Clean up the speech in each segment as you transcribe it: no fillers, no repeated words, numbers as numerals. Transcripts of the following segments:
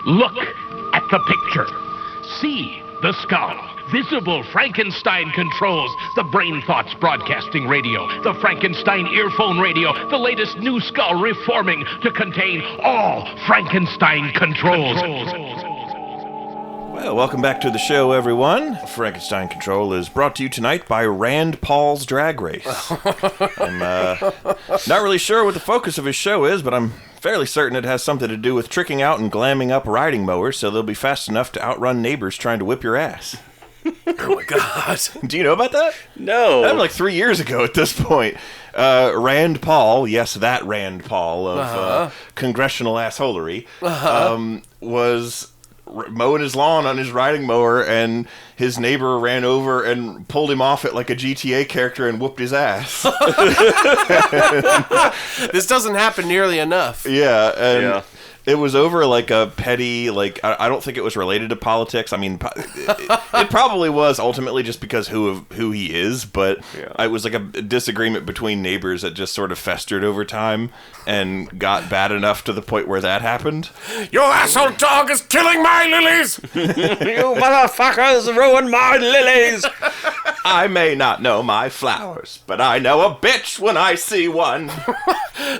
Look at the picture. See the skull. Visible Frankenstein controls. The Brain Thoughts Broadcasting Radio. The Frankenstein Earphone Radio. The latest new skull reforming to contain all Frankenstein controls. Well, welcome back to the show, everyone. Frankenstein Control is brought to you tonight by Rand Paul's Drag Race. I'm not really sure what the focus of his show is, but I'm fairly certain it has something to do with tricking out and glamming up riding mowers so they'll be fast enough to outrun neighbors trying to whip your ass. Oh my god. Do you know about that? No. That happened like 3 years ago at this point. Rand Paul, yes, that Rand Paul of congressional assholery, was mowing his lawn on his riding mower, and his neighbor ran over and pulled him off it like a GTA character and whooped his ass. This doesn't happen nearly enough. Yeah, and it was over like a petty, like, I don't think it was related to politics. I mean, it probably was ultimately just because who he is, but it was like a disagreement between neighbors that just sort of festered over time and got bad enough to the point where that happened. Your asshole dog is killing my lilies! You motherfuckers ruined my lilies! I may not know my flowers, but I know a bitch when I see one.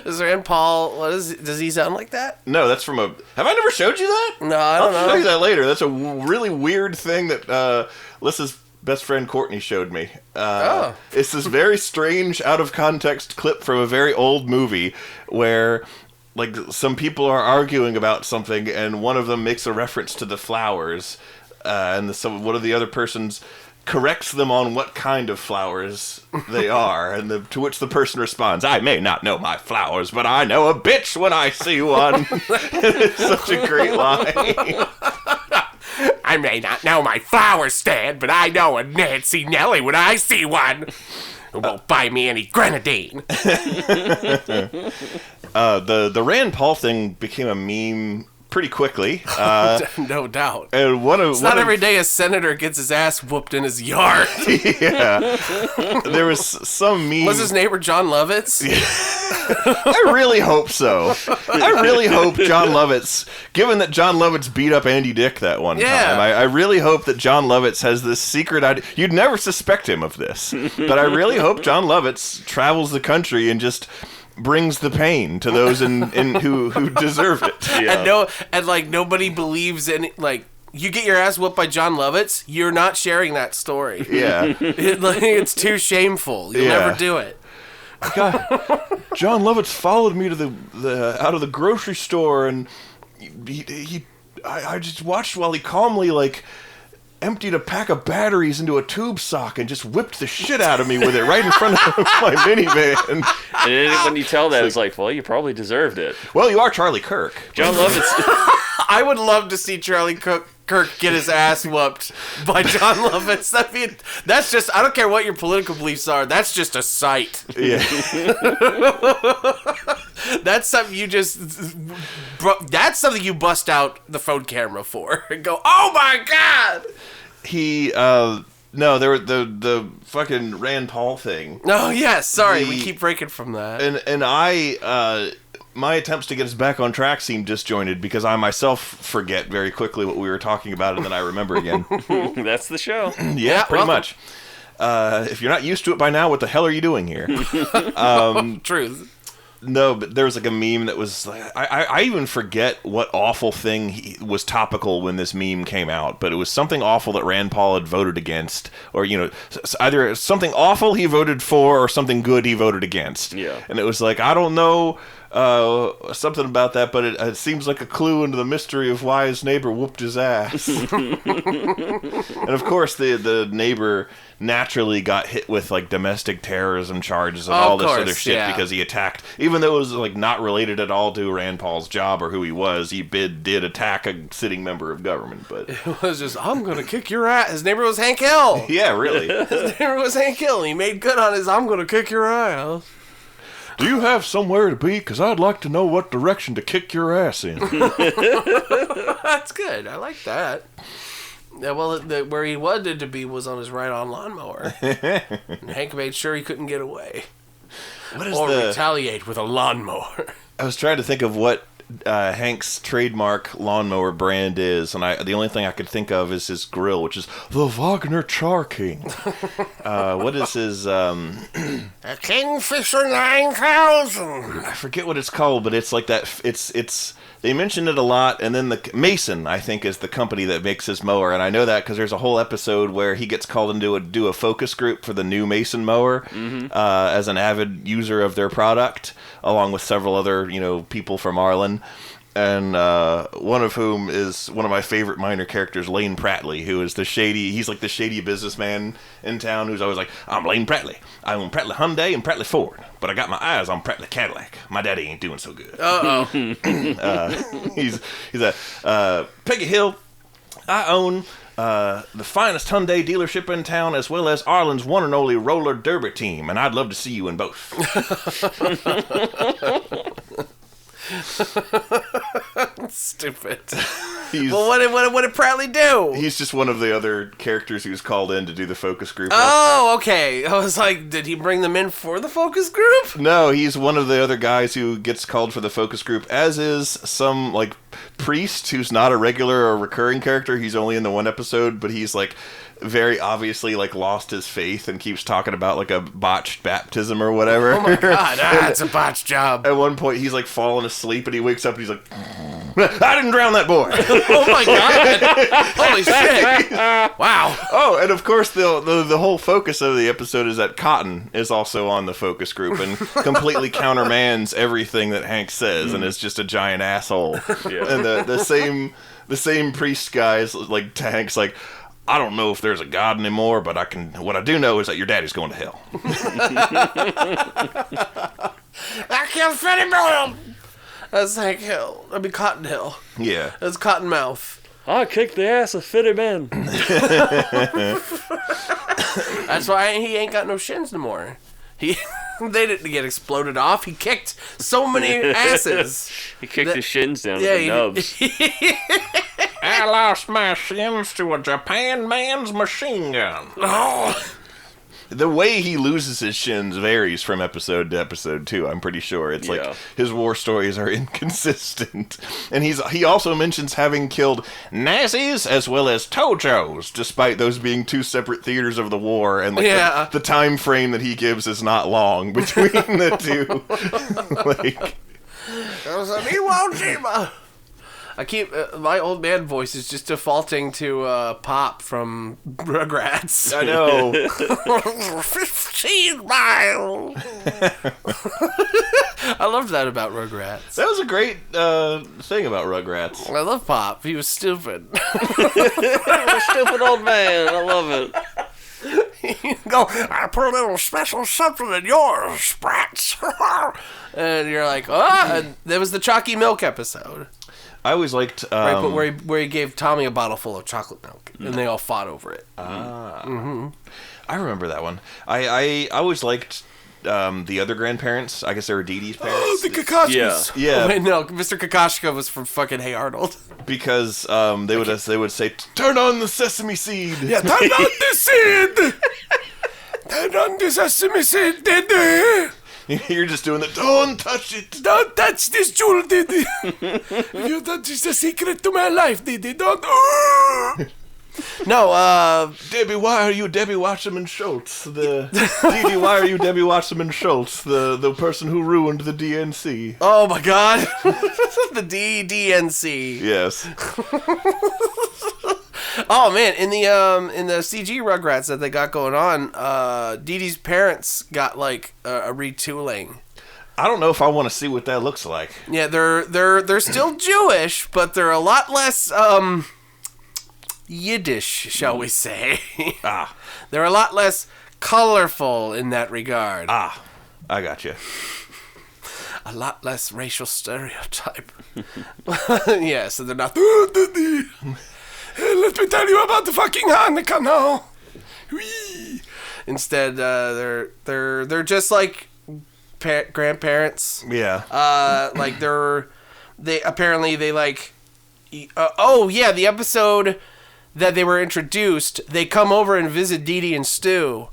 Is Rand Paul, does he sound like that? No, that's from have I never showed you that? No, I don't know. I'll show you that later. That's a really weird thing that Lissa's best friend Courtney showed me. It's this very strange, out of context clip from a very old movie where, like, some people are arguing about something and one of them makes a reference to the flowers, and one of the other persons corrects them on what kind of flowers they are, and to which the person responds, I may not know my flowers, but I know a bitch when I see one. It's such a great line. I may not know my flowers stand, but I know a Nancy Nelly when I see one. Who won't buy me any grenadine. The Rand Paul thing became a meme pretty quickly. No doubt. And it's not every day a senator gets his ass whooped in his yard. Yeah. There was some meme. Was his neighbor John Lovitz? I really hope so. I really hope John Lovitz, given that John Lovitz beat up Andy Dick that one time, I really hope that John Lovitz has this secret idea. You'd never suspect him of this, but I really hope John Lovitz travels the country and just brings the pain to those who deserve it. Yeah. And nobody believes in it. Like, you get your ass whooped by John Lovitz, you're not sharing that story. Yeah. It's too shameful. You'll never do it. God, John Lovitz followed me to the out of the grocery store, and I just watched while he calmly, like, emptied a pack of batteries into a tube sock and just whipped the shit out of me with it right in front of my minivan. And then when you tell that, it's like, well, you probably deserved it. Well, you are Charlie Kirk. John Lovitz. I would love to see Charlie Kirk get his ass whooped by John Lovitz. That's just, I don't care what your political beliefs are, that's just a sight. Yeah. That's something you bust out the phone camera for and go, oh my god! No, there were the fucking Rand Paul thing. Oh yes, sorry, we keep breaking from that. And my attempts to get us back on track seem disjointed because I myself forget very quickly what we were talking about and then I remember again. That's the show. Yeah, pretty much. If you're not used to it by now, what the hell are you doing here? Truth. No, but there was like a meme that was, I even forget what awful thing was topical when this meme came out, but it was something awful that Rand Paul had voted against, or, either something awful he voted for or something good he voted against. Yeah. And it was like, I don't know something about that, but it seems like a clue into the mystery of why his neighbor whooped his ass. And of course, the neighbor naturally got hit with like domestic terrorism charges and all this other shit because he attacked, even though it was like not related at all to Rand Paul's job or who he was, he did attack a sitting member of government. But it was just, I'm gonna kick your ass. His neighbor was Hank Hill. Yeah, really. His neighbor was Hank Hill, and he made good on his I'm gonna kick your ass. Do you have somewhere to be? Because I'd like to know what direction to kick your ass in. That's good. I like that. Yeah, well, where he wanted to be was on his ride-on lawnmower. And Hank made sure he couldn't get away. Retaliate with a lawnmower. I was trying to think of what Hank's trademark lawnmower brand is, and the only thing I could think of is his grill, which is the Wagner Char King. What is his? A Kingfisher 9000. I forget what it's called, but it's like that. It's. They mention it a lot, and then the Mason, I think, is the company that makes his mower, and I know that because there's a whole episode where he gets called into do a focus group for the new Mason mower as an avid user of their product, along with several other people from Arlen. And one of whom is one of my favorite minor characters, Lane Prattley, who is he's like the shady businessman in town who's always like, I'm Lane Prattley. I own Prattley Hyundai and Prattley Ford, but I got my eyes on Prattley Cadillac. My daddy ain't doing so good. He's a Peggy Hill. I own the finest Hyundai dealership in town, as well as Arlen's one and only roller derby team, and I'd love to see you in both. Stupid. Well, what did Prattley do? He's just one of the other characters who's called in to do the focus group. Oh, okay. I was like, did he bring them in for the focus group? No, he's one of the other guys who gets called for the focus group, as is some priest who's not a regular or recurring character. He's only in the one episode, but he's very obviously lost his faith and keeps talking about a botched baptism or whatever. Oh my god, that's a botched job. At one point he's falling asleep and he wakes up and he's like, I didn't drown that boy. Oh my god. Holy shit. Wow. Oh, and of course the whole focus of the episode is that Cotton is also on the focus group and completely countermands everything that Hank says and is just a giant asshole. Yeah. And the same priest guy is to Hank's I don't know if there's a God anymore, but what I do know is that your daddy's going to hell. I killed Freddie Brown. That's Hank Hill. I mean Cotton Hill. Yeah. That's Cottonmouth. I kicked the ass of Fitty Man. That's why he ain't got no shins no more. They didn't get exploded off. He kicked so many asses. He kicked his shins down with the nubs. I lost my shins to a Japan man's machine gun. Oh. The way he loses his shins varies from episode to episode, too. I'm pretty sure. It's his war stories are inconsistent. And he also mentions having killed Nazis as well as Tojos, despite those being two separate theaters of the war. And the time frame that he gives is not long between the two. I keep my old man voice is just defaulting to Pop from Rugrats. I know. 15 miles. I loved that about Rugrats. That was a great thing about Rugrats. I love Pop. He was stupid. Stupid old man. I love it. Go, I put a little special something in yours, Sprats. And you're like, oh, and there was the Chalky Milk episode. I always liked right, but where he gave Tommy a bottle full of chocolate milk, and they all fought over it. I remember that one. I always liked the other grandparents. I guess they were Dee Dee's parents. Oh, the Kokoschkas. Yeah. Oh, wait, no, Mr. Kokoschka was from fucking Hey Arnold. Because they would say, turn on the sesame seed. Yeah, turn on the seed. Turn on the sesame seed, Diddy. You're just doing the, don't touch it. Don't touch this jewel, Diddy. You touch is the secret to my life, Diddy. Don't. No, Debbie, why are you Debbie Wasserman Schultz? Dee Dee, why are you Debbie Wasserman Schultz? The person who ruined the DNC. Oh my god. The DNC. Yes. Oh man, in the CG Rugrats that they got going on, Dee Dee's parents got like a retooling. I don't know if I want to see what that looks like. Yeah, they're still Jewish, but they're a lot less Yiddish, shall we say. They're a lot less colorful in that regard. I got you. A lot less racial stereotype. Yeah, so they're not. Let me tell you about the fucking Hanukkah now. Whee! Instead, they're just like grandparents. Yeah. Like they like. Oh yeah, the episode that they were introduced, they come over and visit Dee Dee and Stu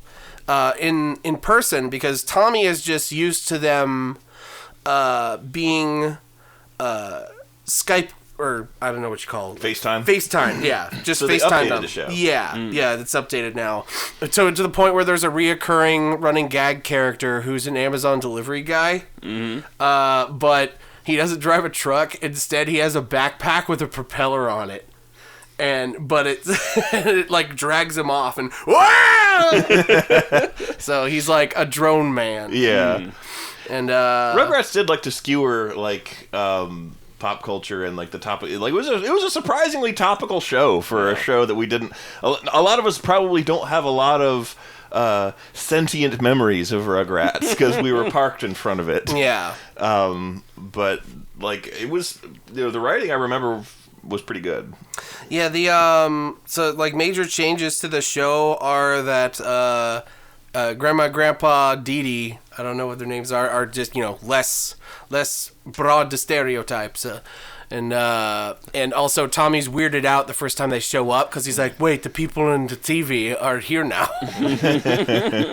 in person because Tommy is just used to them being Skype, or I don't know what you call it. FaceTime, yeah. Just So they FaceTime updated them. the show. Yeah, yeah, it's updated now. So to the point where there's a reoccurring running gag character who's an Amazon delivery guy. But he doesn't drive a truck. Instead, he has a backpack with a propeller on it. But it like drags him off and so he's like a drone man. Yeah. And Rugrats did like to skewer like pop culture and like the topic. Like it was a surprisingly topical show for a show that we didn't. A lot of us probably don't have a lot of sentient memories of Rugrats because we were parked in front of it. Yeah. But like it was, the writing I remember was pretty good. Yeah, so like major changes to the show are that Grandma, Grandpa, Dee Dee, I don't know what their names are just, less broad to stereotypes. And also Tommy's weirded out the first time they show up because he's like, wait, the people in the TV are here now.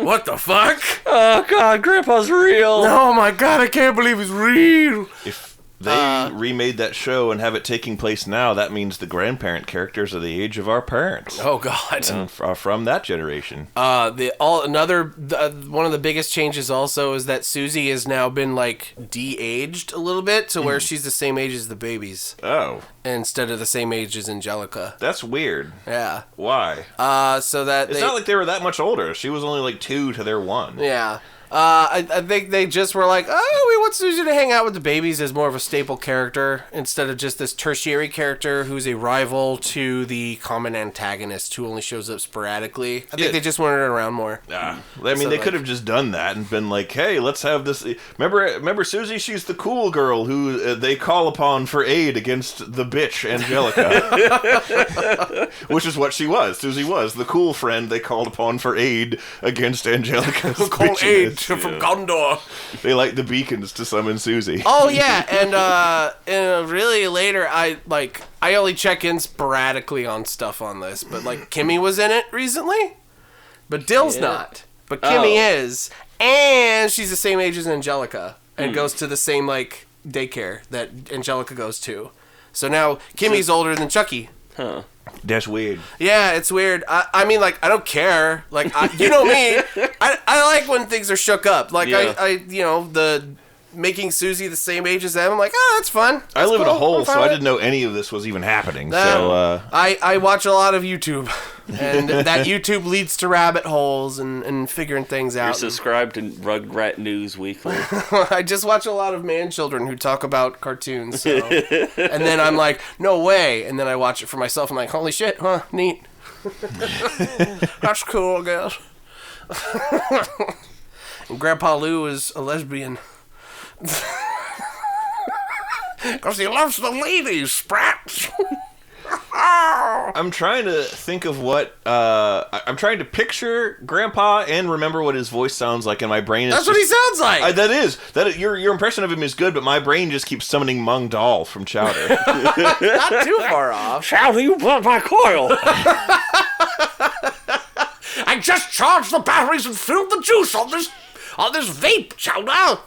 What the fuck? Oh, God, Grandpa's real. Oh, my God, I can't believe it's real. If they remade that show and have it taking place now, that means the grandparent characters are the age of our parents. Oh, God. And from that generation. One of the biggest changes also is that Susie has now been like de-aged a little bit to where she's the same age as the babies Oh. instead of the same age as Angelica. That's weird. Yeah. Why? So that It's not like they were that much older. She was only like 2 to their 1. Yeah. I think they just were like, oh, we want Susie to hang out with the babies as more of a staple character instead of just this tertiary character who's a rival to the common antagonist who only shows up sporadically. I think they just wanted her around more. I mean, they could have just done that and been like, hey, let's have this. Remember Susie? She's the cool girl who they call upon for aid against the bitch Angelica. Which is what she was. Susie was the cool friend they called upon for aid against Angelica's Call aid bitchiness. from Gondor. They light the beacons to summon Susie. Oh yeah, and really later I only check in sporadically on stuff on this, but like Kimmy was in it recently, but Dill's not, but Kimmy is, and she's the same age as Angelica and goes to the same like daycare that Angelica goes to, so now Kimmy's older than Chucky. Huh. That's weird. Yeah, it's weird. I mean, like, I don't care. Like, you know me. I like when things are shook up. Like, Yeah. the making Susie the same age as them. I'm like, that's fun. I live in a cool. hole, I'm so fine I with didn't know any of this was even happening. it. So I watch a lot of YouTube, and that YouTube leads to rabbit holes and figuring things You're out. subscribed to Rugrat News Weekly. I just watch a lot of man children who talk about cartoons. So. And then I'm like, no way. And then I watch it for myself. I'm like, holy shit, huh? Neat. That's cool, I guess. And Grandpa Lou is a lesbian. Because he loves the ladies, sprats. I'm trying to think of what I'm trying to picture Grandpa and remember what his voice sounds like, and my brain is That's what he sounds like. that is your impression of him is good, but my brain just keeps summoning Mung Dahl from Chowder. Not too far off. How you burnt my coil? I just charged the batteries and filled the juice on this vape, Chowder.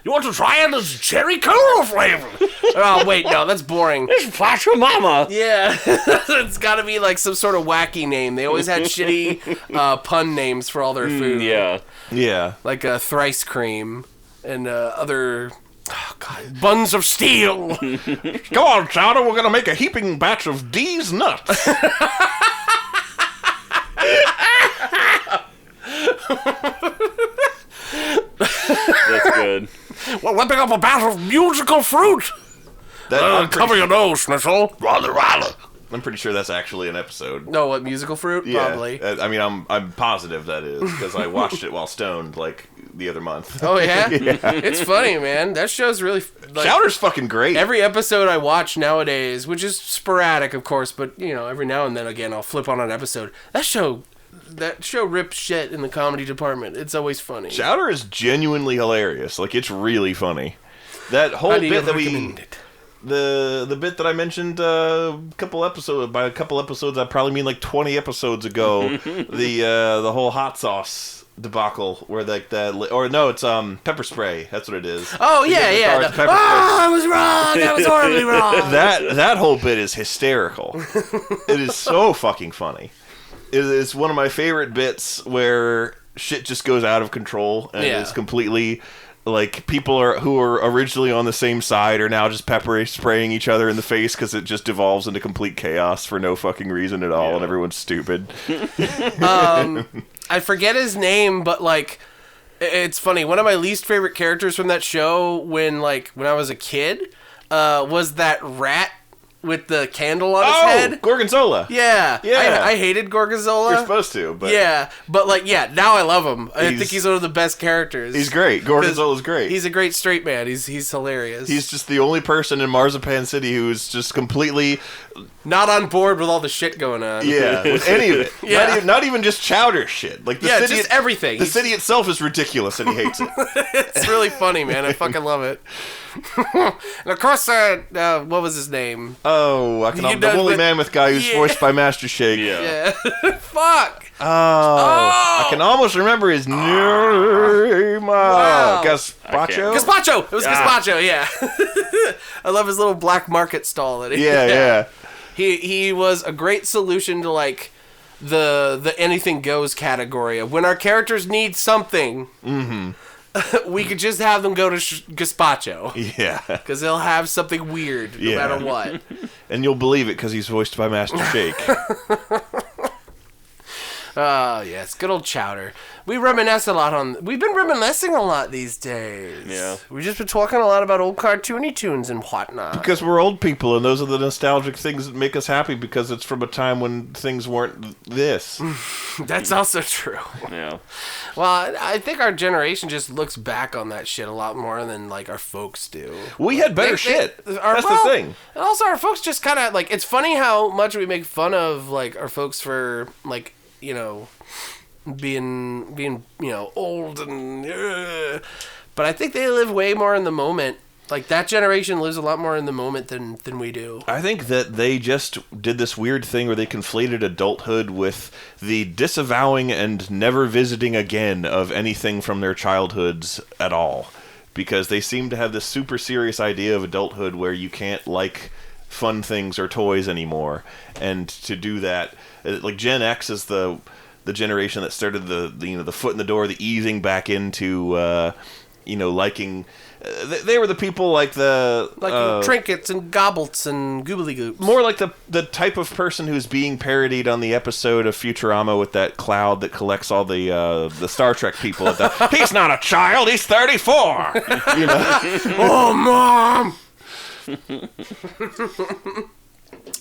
You want to try it as cherry cola flavor? Oh, wait, no, that's boring. It's Flash Your Mama. Yeah, it's got to be like some sort of wacky name. They always had shitty pun names for all their food. Yeah. Yeah. Like thrice cream and other... Oh, God. Buns of steel. Go on, Chowder, we're gonna make a heaping batch of D's nuts. That's good. We're whipping up a batch of musical fruit. Cover your nose, Schnitzel. I'm pretty sure that's actually an episode. No, what, musical fruit? Yeah. Probably. I mean, I'm positive that is because I watched it while stoned like the other month. Oh, yeah? It's funny, man. That show's really... Like, Chowder's fucking great. every episode I watch nowadays, which is sporadic, of course, but, every now and then, again, I'll flip on an episode. That show rips shit in the comedy department. It's always funny. Chowder is genuinely hilarious. Like, it's really funny. That whole bit that we... the bit that I mentioned a couple episodes. By a couple episodes, I probably mean like 20 episodes ago. the whole hot sauce debacle, where like it's pepper spray. That's what it is. Oh yeah. I was wrong. I was horribly wrong. That whole bit is hysterical. It is so fucking funny. It is one of my favorite bits where shit just goes out of control and it's completely. Like, people who are originally on the same side are now just pepper spraying each other in the face because it just devolves into complete chaos for no fucking reason at all, and everyone's stupid. I forget his name, but, like, it's funny. One of my least favorite characters from that show when I was a kid was that rat with the candle on his head. Gorgonzola. Yeah. I hated Gorgonzola. You're supposed to, but... Yeah, but, like, now I love him. I think he's one of the best characters. He's great. Gorgonzola's great. He's a great straight man. He's hilarious. He's just the only person in Marzipan City who's just completely... not on board with all the shit going on. Yeah, with any of it. Yeah. Not even just chowder shit. Like, the city, just everything. The city itself is ridiculous, and he hates it. It's really funny, man. I fucking love it. And of course, what was his name? Oh, the woolly mammoth guy who's voiced by Master Shake. Yeah. Fuck. I can almost remember his name. Wow. Gazpacho? Gazpacho! It was Gazpacho, yeah. I love his little black market stall that he had. Yeah. He was a great solution to, like, the anything goes category of when our characters need something. Mm-hmm. We could just have them go to Gazpacho. Yeah. Because they'll have something weird no matter what. And you'll believe it because he's voiced by Master Shake. Oh, yes. Good old Chowder. We've been reminiscing a lot these days. Yeah. We've just been talking a lot about old cartoony tunes and whatnot. Because we're old people, and those are the nostalgic things that make us happy because it's from a time when things weren't this. That's also true. Yeah. Well, I think our generation just looks back on that shit a lot more than, like, our folks do. We had better shit. That's the thing. And also, our folks just kind of, like, it's funny how much we make fun of, like, our folks for, like, you know, being you know, old and but I think they live way more in the moment. Like, that generation lives a lot more in the moment than we do. I think that they just did this weird thing where they conflated adulthood with the disavowing and never visiting again of anything from their childhoods at all, because they seem to have this super serious idea of adulthood where you can't like fun things or toys anymore, and to do that, like, Gen X is the generation that started the foot in the door, the easing back into liking. They were the people like trinkets and gobbles and goobly goops. More like the type of person who's being parodied on the episode of Futurama with that cloud that collects all the Star Trek people. He's not a child. He's 34. You know? Oh, Mom.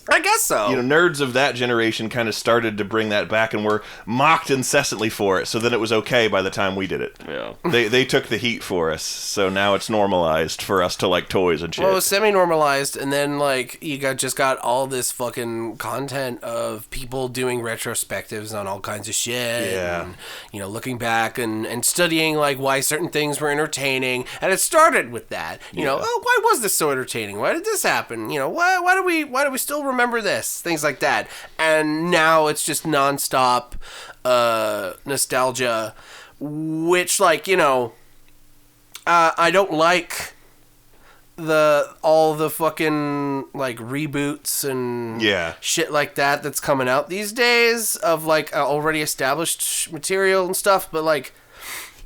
I guess so. You know, nerds of that generation kind of started to bring that back and were mocked incessantly for it, so then it was okay by the time we did it. Yeah. They took the heat for us, so now it's normalized for us to like toys and shit. Well, it was semi-normalized, and then, like, you just got all this fucking content of people doing retrospectives on all kinds of shit. Yeah. And, you know, looking back and studying, like, why certain things were entertaining. And it started with that. You know, why was this so entertaining? Why did this happen? You know, why do we still remember this? Things like that. And now it's just nonstop nostalgia, which, like, you know, I don't like all the fucking, like, reboots and shit like that's coming out these days of, like, already established material and stuff. But, like,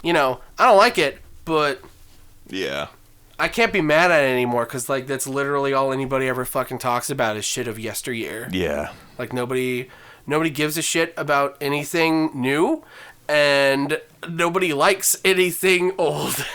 you know, I don't like it, but I can't be mad at it anymore, because, like, that's literally all anybody ever fucking talks about is shit of yesteryear. Yeah. Like, nobody gives a shit about anything new, and nobody likes anything old.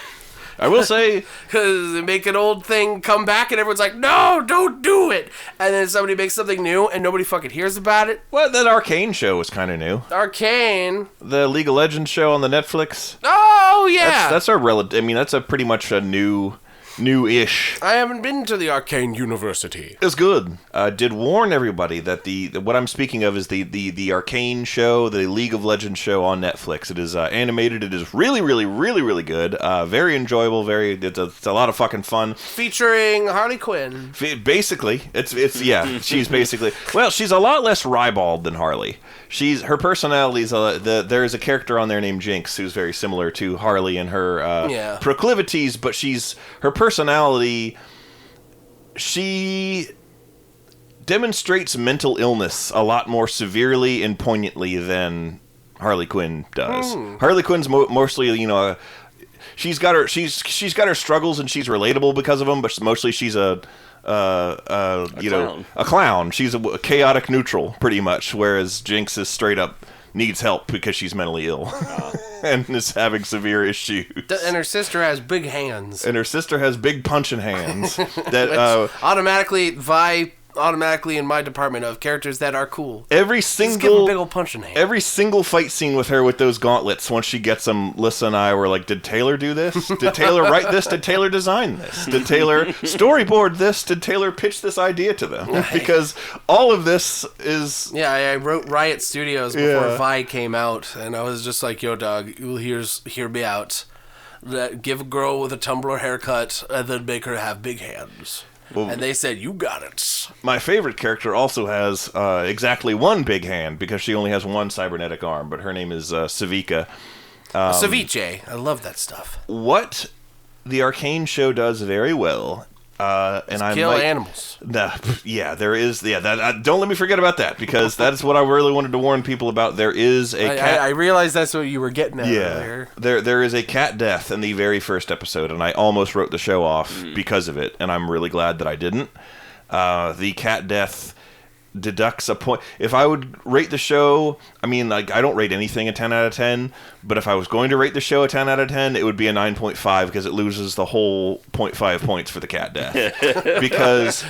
I will say, because they make an old thing come back and everyone's like, no, don't do it. And then somebody makes something new and nobody fucking hears about it. Well, that Arcane show was kind of new. Arcane? The League of Legends show on the Netflix. Oh, yeah. That's a relative. I mean, that's a pretty much a new new-ish. I haven't been to the Arcane University. It's good. Did warn everybody that what I'm speaking of is the Arcane show, the League of Legends show on Netflix. It is animated. It is really, really, really, really good. Very enjoyable. It's a lot of fucking fun. Featuring Harley Quinn. Basically, she's basically, well, she's a lot less ribald than Harley. Her personality is there is a character on there named Jinx who's very similar to Harley in her proclivities, but her personality, she demonstrates mental illness a lot more severely and poignantly than Harley Quinn does. Harley Quinn's mostly, she's got her struggles and she's relatable because of them, but mostly she's a clown. She's a chaotic neutral, pretty much, whereas Jinx is straight up needs help because she's mentally ill and is having severe issues. And her sister has big hands. And her sister has big punching hands. That automatically in my department of characters that are cool. Just give a big old punching hand. Every single fight scene with her with those gauntlets, once she gets them, Lissa and I were like, did Taylor do this? Did Taylor write this? Did Taylor design this? Did Taylor storyboard this? Did Taylor pitch this idea to them? Because all of this is... Yeah, I wrote Riot Studios before Vi came out, and I was just like, yo, dog, hear me out. Give a girl with a tumbler haircut, and then make her have big hands. Well, and they said, you got it. My favorite character also has exactly one big hand, because she only has one cybernetic arm, but her name is Savika. Ceviche. I love that stuff. What the Arcane show does very well... kill animals. There is. Don't let me forget about that, because that's what I really wanted to warn people about. There is a cat. I realized that's what you were getting at earlier. There is a cat death in the very first episode, and I almost wrote the show off because of it, and I'm really glad that I didn't. The cat death deducts a point. If I would rate the show, I don't rate anything a 10 out of 10, but if I was going to rate the show a 10 out of 10, it would be a 9.5, because it loses the whole 0.5 points for the cat death. Because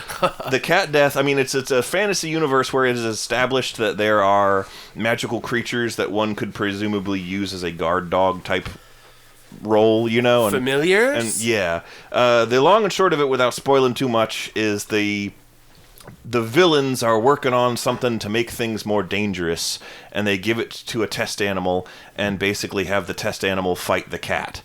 the cat death, it's a fantasy universe where it is established that there are magical creatures that one could presumably use as a guard dog type role, familiars? The long and short of it, without spoiling too much, is the villains are working on something to make things more dangerous, and they give it to a test animal and basically have the test animal fight the cat.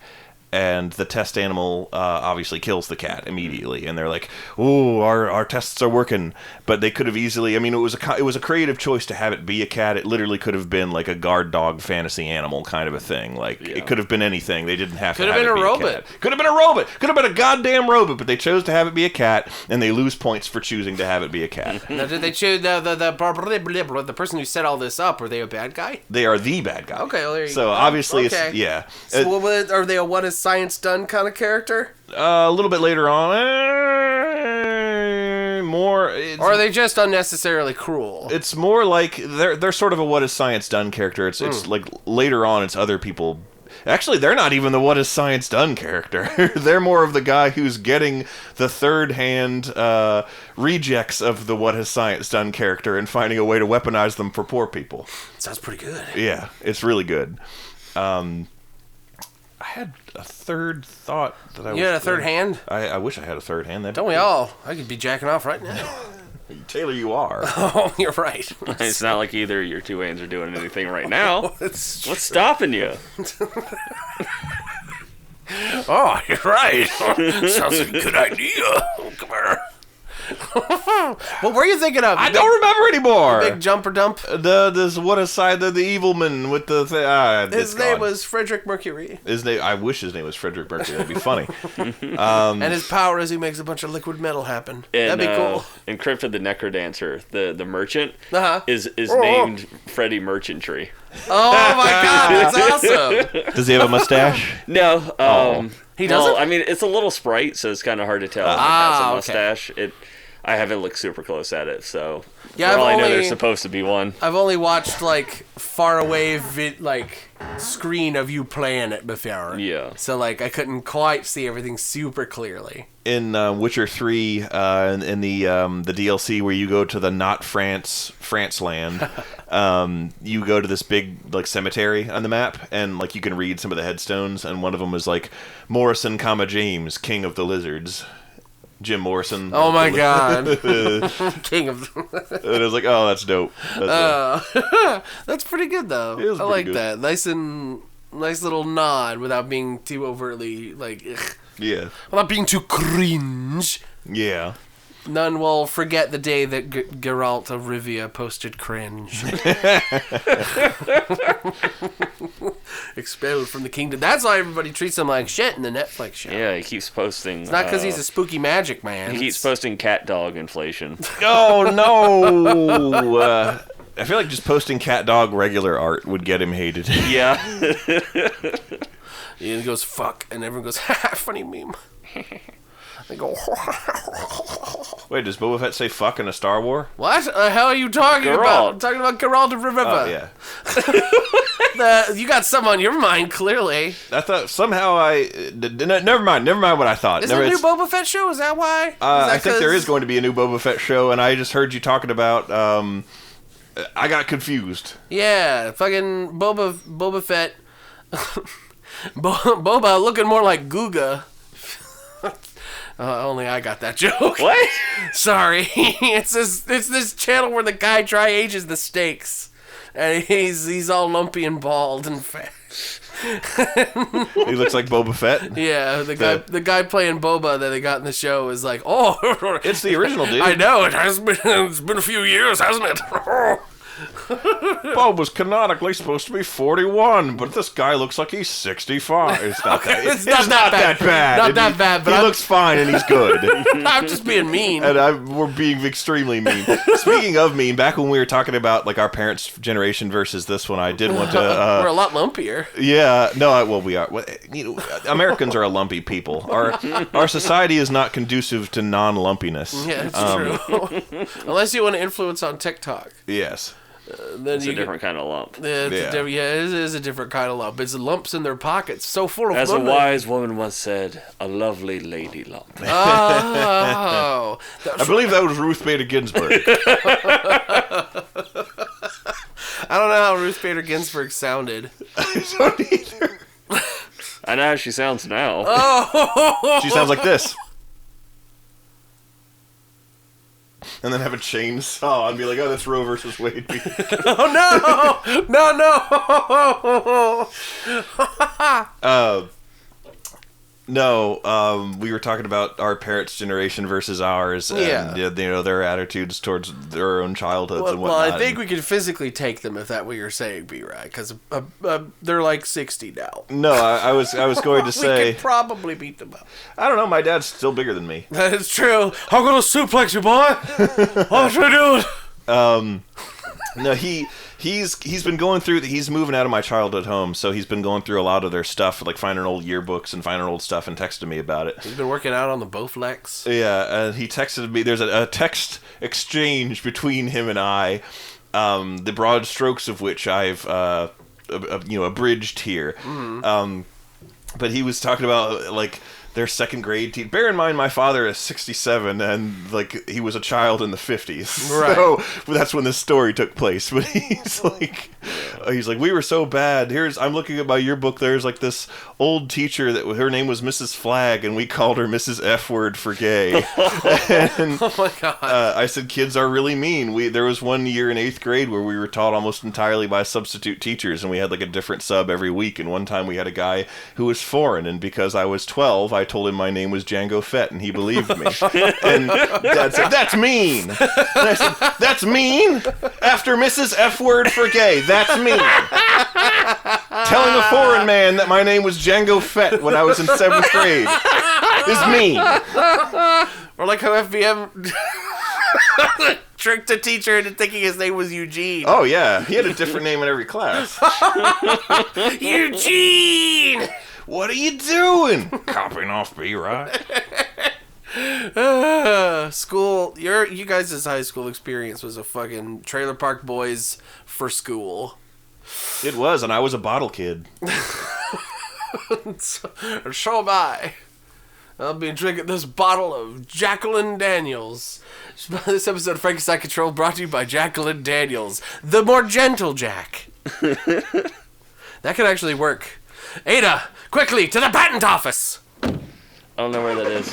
And the test animal obviously kills the cat immediately, and they're like, "Ooh, our tests are working." But they could have easily. It was a creative choice to have it be a cat. It literally could have been like a guard dog fantasy animal kind of a thing. It could have been anything. They didn't have to have it be a robot. Could have been a robot. Could have been a goddamn robot. But they chose to have it be a cat, and they lose points for choosing to have it be a cat. Now, did they choose the person who set all this up? Were they a bad guy? They are the bad guy. Okay, well, there you go. So obviously, okay. So are they a what is science done kind of character? A little bit later on, more. Or are they just unnecessarily cruel? It's more like they're sort of a what is science done character. It's like later on, it's other people. Actually, they're not even the what is science done character. They're more of the guy who's getting the third-hand rejects of the what is science done character and finding a way to weaponize them for poor people. Sounds pretty good. Yeah, it's really good. I had a third thought that You had a third hand? I wish I had a third hand. Don't we all? I could be jacking off right now. Taylor, you are. Oh, you're right. It's not like either of your two hands are doing anything right now. What's stopping you? Oh, you're right. Sounds like a good idea. Come here. What were you thinking of? I don't remember anymore. Big jumper dump. The evil man with the his name was Frederick Mercury. I wish his name was Frederick Mercury. That'd be funny. And his power is he makes a bunch of liquid metal happen. That'd be cool. And Cryptid the Necrodancer, the merchant, is named Freddie Merchantry. Oh my God, that's awesome. Does he have a mustache? No. He doesn't? Well, it's a little sprite, so it's kind of hard to tell. If he has a mustache. Okay. I haven't looked super close at it, so Yeah, for all I know, only- there's supposed to be one. I've only watched like far away screen of you playing it before. Yeah. So like I couldn't quite see everything super clearly. In Witcher 3, in the DLC where you go to the not France land, you go to this big like cemetery on the map, and like you can read some of the headstones, and one of them was like Morrison, James, King of the Lizards. Jim Morrison. Oh my God. King of... And I was like, oh, that's dope. That's pretty good, though. It was I like good. that. Nice little nod without being too overtly, like, ugh. Yeah. Without being too cringe. Yeah. None will forget the day that Geralt of Rivia posted cringe. Expelled from the kingdom. That's why everybody treats him like shit in the Netflix show. Yeah, he keeps posting. It's not because he's a spooky magic man. He keeps posting cat dog inflation. Oh, no! I feel like just posting cat dog regular art would get him hated. Yeah. He goes, fuck, and everyone goes, ha, funny meme. They go, Wait, does Boba Fett say fuck in a Star Wars? what the hell are you talking about? I'm talking about Geralt of Rivia. Oh, yeah. You got some on your mind, clearly. I thought somehow never mind what I thought. Is there a new Boba Fett show? Is that why? Is that I think there is going to be a new Boba Fett show, and I just heard you talking about, I got confused. Yeah, fucking Boba Fett. Boba looking more like Guga. Only I got that joke. What? Sorry. It's this channel where the guy dry ages the steaks. And he's all lumpy and bald and fat. He looks like Boba Fett. Yeah, the guy playing Boba that they got in the show is like, oh, It's the original, dude. I know, it's been a few years, hasn't it? Boba's canonically supposed to be 41, but this guy looks like he's 65. It's not that. It's not that bad. Not that bad, but he looks fine and he's good. I'm just being mean. And we're being extremely mean. Speaking of mean, back when we were talking about like our parents' generation versus this one, I did want to. We're a lot lumpier. Yeah, no, well, we are. Americans are a lumpy people. Our society is not conducive to non-lumpiness. Yeah, it's true. Unless you want to influence on TikTok. Yes. Then It's a different kind of lump. Yeah, it is a different kind of lump. It's lumps in their pockets, so full of As money. a wise woman once said, a lovely lady lump. Oh. I believe that was Ruth Bader Ginsburg. I don't know how Ruth Bader Ginsburg sounded. I don't either. I know how she sounds now. Oh. She sounds like this. And then have a chainsaw and be like, oh, that's Roe versus Wade. Oh, no! No, we were talking about our parents' generation versus ours, and their attitudes towards their own childhoods and whatnot. Well, I think we could physically take them if that's what you're saying, B-Rad, because they're like 60 now. No, I was going to say we could probably beat them up. I don't know. My dad's still bigger than me. That is true. I'm gonna suplex you, boy. What should I do? No, he's been going through. He's moving out of my childhood home, so he's been going through a lot of their stuff, like finding old yearbooks and finding old stuff, and texting me about it. He's been working out on the Bowflex. Yeah, he texted me. There's a text exchange between him and I, the broad strokes of which I've abridged here. Mm-hmm. But he was talking about like their second grade team. Bear in mind, my father is 67, and like he was a child in the 50s. Right. So that's when this story took place. But he's like, we were so bad. I'm looking at my yearbook. There's like this old teacher that her name was Mrs. Flagg, and we called her Mrs. F Word for gay. And, oh my god! I said kids are really mean. There was one year in 8th grade where we were taught almost entirely by substitute teachers, and we had like a different sub every week. And one time we had a guy who was foreign, and because I was 12, I told him my name was Django Fett, and he believed me. And Dad said, "That's mean." And I said, "That's mean." After Mrs. F Word for gay, that's mean. Telling a foreign man that my name was Django Fett when I was in 7th grade is mean. Or like how FBM tricked a teacher into thinking his name was Eugene. Oh yeah, he had a different name in every class. Eugene! What are you doing? Copying off B, right? School, you guys' high school experience was a fucking Trailer Park Boys for school. It was, and I was a bottle kid. So am I. I'll be drinking this bottle of Jacqueline Daniels. This episode of Frankenstein Control brought to you by Jacqueline Daniels, the more gentle Jack. That could actually work. Ada, quickly, to the patent office! I don't know where that is.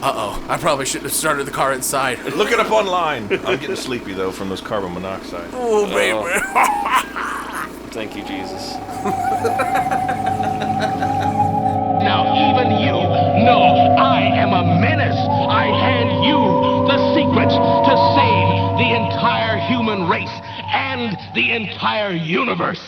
Uh-oh, I probably shouldn't have started the car inside. Look it up online. I'm getting sleepy, though, from this carbon monoxide. Oh, baby. Thank you, Jesus. Now even you know I am a menace. I hand you the secrets to save the entire human race and the entire universe.